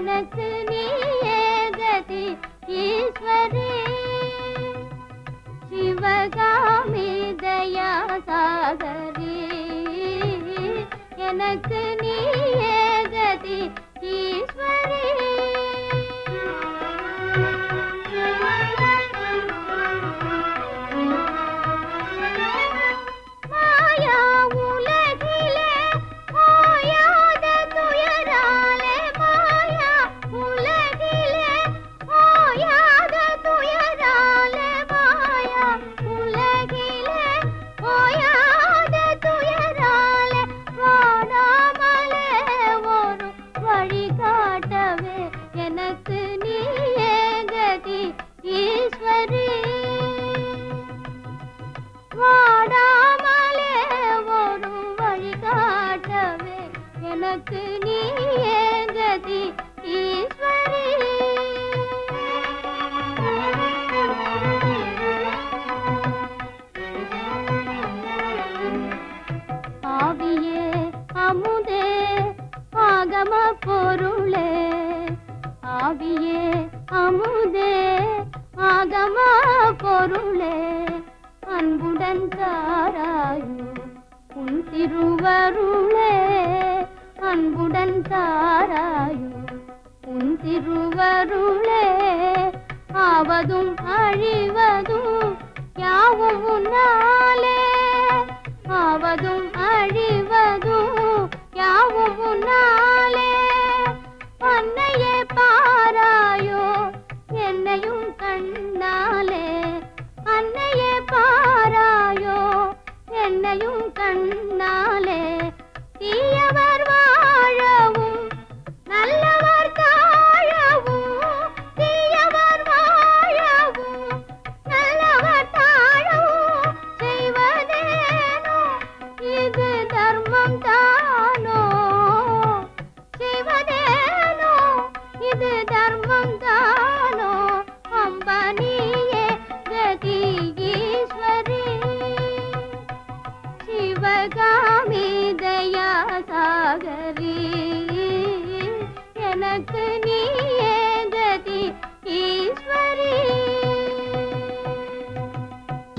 எனக்கு நீயே கதி ஈஸ்வரி சிவகாமி தயா சாகரி எனக்கு நீயே கதி ஈஸ்வரி எனக்கு நீயே கதி ஈஸ்வரி வாடாமலே ஒரு வழி காட்டவே எனக்கு நீயே கதி ஈஸ்வரி ஆவியே அமுதே ஆகம பொருளே ஆவியே அமுதே ஆகம பொருளே அன்புடன் தாராயோ உன் திருவருளே அன்புடன் தாராயோ உன் திருவருளே ஆவதும் அழிவதும் யாவும் உன்னாலே ஆவதும் அழிவதும் யாவும் உன்னாலே அன்னையே பாராயோ என்னையும் கண்ணாலே அன்னையே பாராயோ என்னையும் கண்ணாலே தீயவர் வாழவும் நல்லவர் தாழவும் தீயவர் வாழவும் நல்லவர் தாழவும் செய்வதேனோ இது தர்மம் தானோ செய்வதேனோ இது தர்மம் தானோ அம்பனியே கதி ஈஸ்வரி சிவகாமி தயா சாகரி